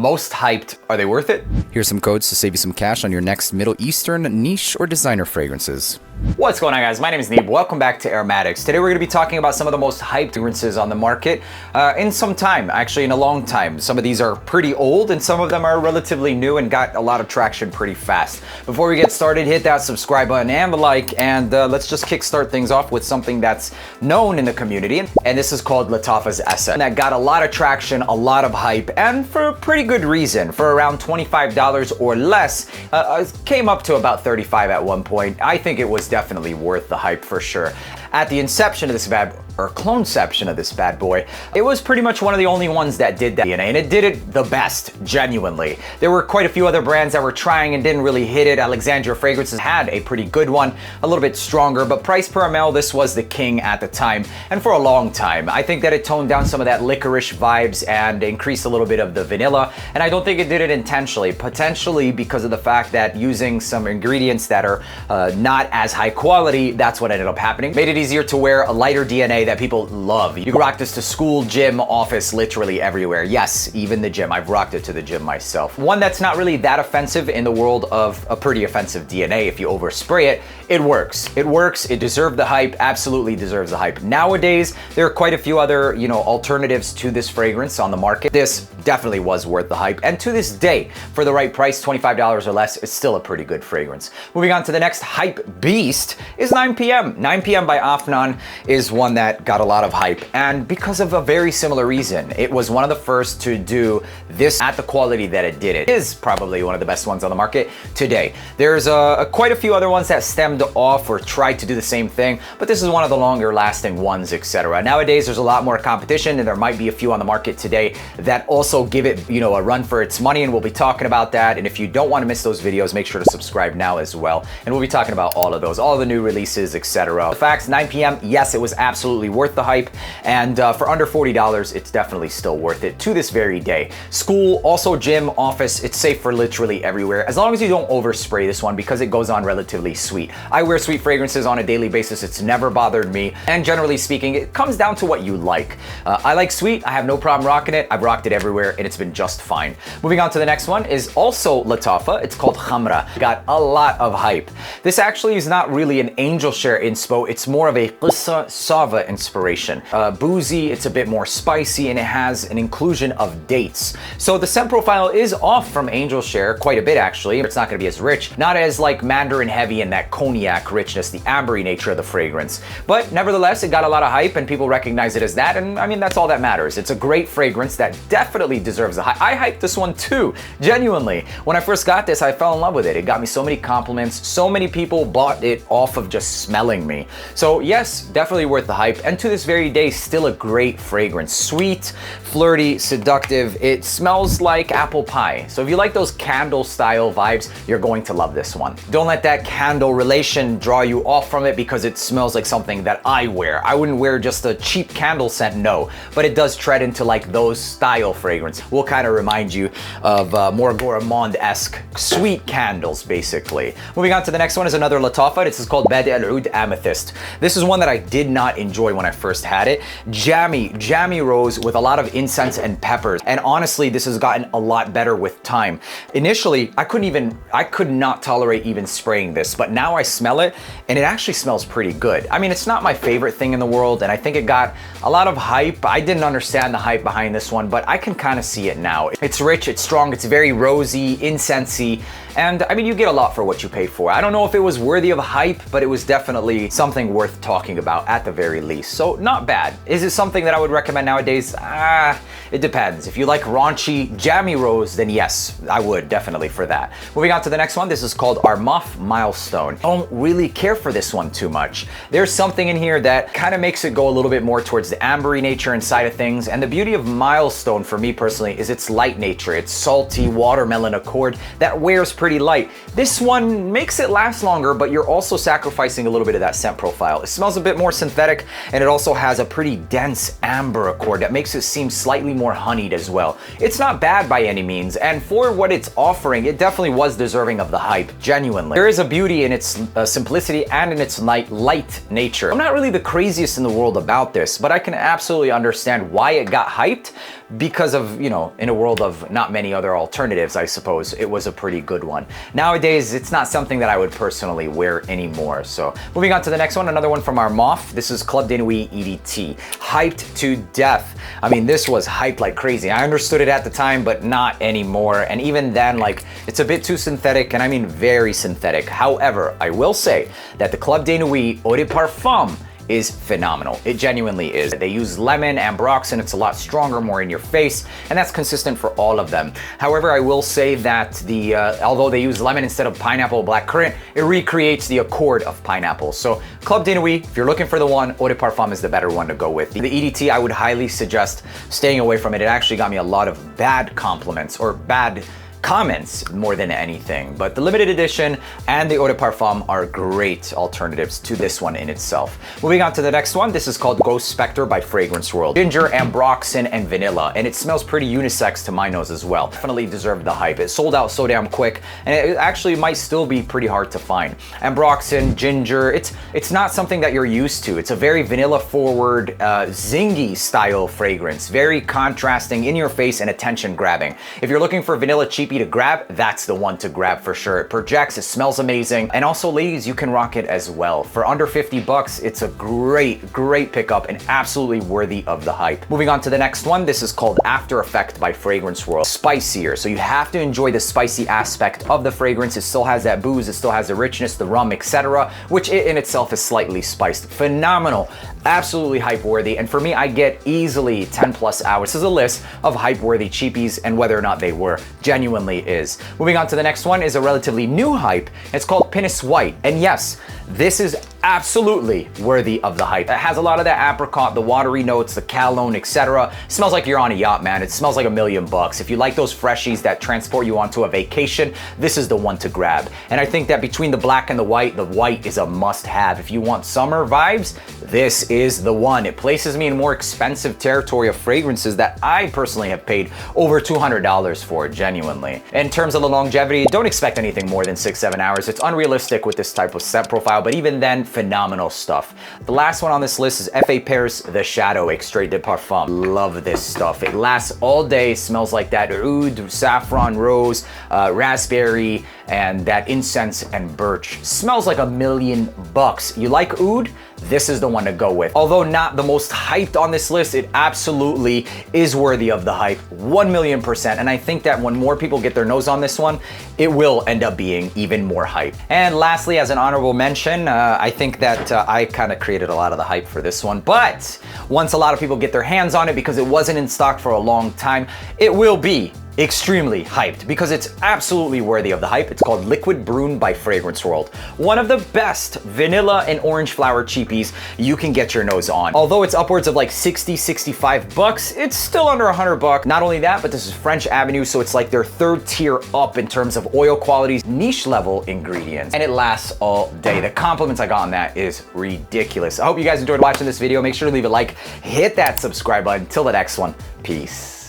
Most hyped. Are they worth it? Here's some codes to save you some cash on your next Middle Eastern niche or designer fragrances. What's going on, guys? My name is Neeb. Welcome back to AROMATIX. Today we're going to be talking about some of the most hyped fragrances on the market in some time, actually in a long time. Some of these are pretty old and some of them are relatively new and got a lot of traction pretty fast. Before we get started, hit that subscribe button and the like, and let's just kickstart things off with something that's known in the community. And this is called Lattafa's Essa. And that got a lot of traction, a lot of hype, and for a pretty good reason. For around $25 or less, came up to about $35 at one point. I think it was definitely worth the hype for sure. At the inception of this cloneception of this bad boy, it was pretty much one of the only ones that did that DNA, and it did it the best, genuinely. There were quite a few other brands that were trying and didn't really hit it. Alexandria Fragrances had a pretty good one, a little bit stronger, but price per ml, this was the king at the time, and for a long time. I think that it toned down some of that licorice vibes and increased a little bit of the vanilla, and I don't think it did it intentionally, potentially because of the fact that using some ingredients that are not as high quality, that's what ended up happening. Made it easier to wear a lighter DNA that people love. You can rock this to school, gym, office, literally everywhere. Yes, even the gym. I've rocked it to the gym myself. One that's not really that offensive in the world of a pretty offensive DNA. If you overspray it, it works. It works. It deserved the hype. Absolutely deserves the hype. Nowadays, there are quite a few other, alternatives to this fragrance on the market. This definitely was worth the hype. And to this day, for the right price, $25 or less, it's still a pretty good fragrance. Moving on to the next hype beast is 9 p.m. 9 p.m. by Afnan is one that got a lot of hype, and because of a very similar reason. It was one of the first to do this at the quality that it did. It is probably one of the best ones on the market today. There's quite a few other ones that stemmed off or tried to do the same thing, but this is one of the longer lasting ones, etc. Nowadays, there's a lot more competition, and there might be a few on the market today that also give it, a run for its money, and we'll be talking about that. And if you don't want to miss those videos, make sure to subscribe now as well, and we'll be talking about all of those, all the new releases, etc. The facts, 9 p.m. Yes, it was absolutely worth the hype, and for under $40, it's definitely still worth it to this very day. School, also gym, office, it's safe for literally everywhere, as long as you don't overspray this one because it goes on relatively sweet. I wear sweet fragrances on a daily basis. It's never bothered me, and generally speaking, it comes down to what you like. I like sweet. I have no problem rocking it. I've rocked it everywhere, and it's been just fine. Moving on to the next one is also Lattafa. It's called Khamra. Got a lot of hype. This actually is not really an angel share inspo. It's more of a Qissa Sava inspiration. Boozy, it's a bit more spicy, and it has an inclusion of dates. So the scent profile is off from angel share quite a bit, actually. It's not going to be as rich, not as like mandarin heavy and that cognac richness, the ambery nature of the fragrance. But nevertheless, it got a lot of hype and people recognize it as that, and I mean, that's all that matters. It's a great fragrance that definitely deserves a hype. I hyped this one too, genuinely. When I first got this, I fell in love with it. It got me so many compliments. So many people bought it off of just smelling me. So yes, definitely worth the hype, and to this very day, still a great fragrance. Sweet, flirty, seductive. It smells like apple pie. So if you like those candle style vibes, you're going to love this one. Don't let that candle relation draw you off from it because it smells like something that I wear. I wouldn't wear just a cheap candle scent, no, but it does tread into like those style fragrance. Will kind of remind you of more gourmand-esque sweet candles, basically. Moving on to the next one is another Lattafa. This is called Bad El Oud Amethyst. This is one that I did not enjoy when I first had it. Jammy rose with a lot of incense and peppers, and honestly, this has gotten a lot better with time. Initially, I could not tolerate even spraying this, but now I smell it, and it actually smells pretty good. I mean, it's not my favorite thing in the world, and I think it got a lot of hype. I didn't understand the hype behind this one, but I can kind of see it now. It's rich, it's strong, it's very rosy, incensey, and I mean, you get a lot for what you pay for. I don't know if it was worthy of hype, but it was definitely something worth talking about at the very least. So not bad. Is it something that I would recommend nowadays? It depends. If you like raunchy, jammy rose, then yes, I would definitely for that. Moving on to the next one. This is called Armaf Milestone. I don't really care for this one too much. There's something in here that kind of makes it go a little bit more towards the ambery nature inside of things. And the beauty of Milestone for me personally is its light nature. It's salty watermelon accord that wears pretty light. This one makes it last longer, but you're also sacrificing a little bit of that scent profile. It smells a bit more synthetic, and it also has a pretty dense amber accord that makes it seem slightly more honeyed as well. It's not bad by any means, and for what it's offering, it definitely was deserving of the hype, genuinely. There is a beauty in its simplicity and in its light nature. I'm not really the craziest in the world about this, but I can absolutely understand why it got hyped, because of, you know, in a world of not many other alternatives, I suppose, it was a pretty good one. Nowadays, it's not something that I would personally wear anymore. So moving on to the next one, another one from our MOF. This is Club de Nuit EDT. Hyped to death. I mean, this was hyped like crazy. I understood it at the time, but not anymore. And even then, like, it's a bit too synthetic, and I mean very synthetic. However, I will say that the Club de Nuit Eau de Parfum is phenomenal. It genuinely is. They use lemon, ambroxan, it's a lot stronger, more in your face, and that's consistent for all of them. However, I will say that the although they use lemon instead of pineapple blackcurrant, it recreates the accord of pineapple. So Club de Nuit, if you're looking for the one, Eau de Parfum is the better one to go with. The EDT, I would highly suggest staying away from it. It actually got me a lot of bad compliments, or bad comments more than anything, but the limited edition and the Eau de Parfum are great alternatives to this one in itself. Moving on to the next one, this is called Ghost Spectre by Fragrance World. Ginger, ambroxan, and vanilla, and it smells pretty unisex to my nose as well. Definitely deserved the hype. It sold out so damn quick, and it actually might still be pretty hard to find. Ambroxan, ginger, it's not something that you're used to. It's a very vanilla forward, zingy style fragrance, very contrasting, in your face, and attention grabbing. If you're looking for vanilla cheap to grab, that's the one to grab for sure. It projects, it smells amazing, and also ladies, you can rock it as well. For under 50 bucks, it's a great pickup and absolutely worthy of the hype. Moving on to the next one, this is called After Effect by Fragrance World. Spicier, so you have to enjoy the spicy aspect of the fragrance. It still has that booze, it still has the richness, the rum, etc., which it in itself is slightly spiced. Phenomenal, absolutely hype worthy, and for me, I get easily 10 plus hours. This is a list of hype worthy cheapies and whether or not they were. Genuinely is. Moving on to the next one is a relatively new hype. It's called Pinus White, and yes, this is absolutely worthy of the hype. It has a lot of that apricot, the watery notes, the cologne, etc. Smells like you're on a yacht, man. It smells like $1,000,000. If you like those freshies that transport you onto a vacation, this is the one to grab. And I think that between the black and the white is a must-have. If you want summer vibes, this is the one. It places me in more expensive territory of fragrances that I personally have paid over $200 for, genuinely. In terms of the longevity, don't expect anything more than 6-7 hours. It's unrealistic with this type of scent profile, but even then, phenomenal stuff. The last one on this list is F.A. Pear's The Shadow Extrait de Parfum. Love this stuff. It lasts all day, smells like that oud, saffron, rose, raspberry, and that incense and birch. Smells like $1,000,000. You like oud? This is the one to go with. Although not the most hyped on this list, it absolutely is worthy of the hype, 1,000,000%. And I think that when more people get their nose on this one, it will end up being even more hype. And lastly, as an honorable mention, I think that I kind of created a lot of the hype for this one, but once a lot of people get their hands on it, because it wasn't in stock for a long time, it will be extremely hyped because it's absolutely worthy of the hype. It's called Liquid Brune by Fragrance World. One of the best vanilla and orange flower cheapies you can get your nose on. Although it's upwards of like 60, 65 bucks, it's still under 100 bucks. Not only that, but this is French Avenue, so it's like their third tier up in terms of oil qualities, niche level ingredients, and it lasts all day. The compliments I got on that is ridiculous. I hope you guys enjoyed watching this video. Make sure to leave a like, hit that subscribe button. Till the next one, peace.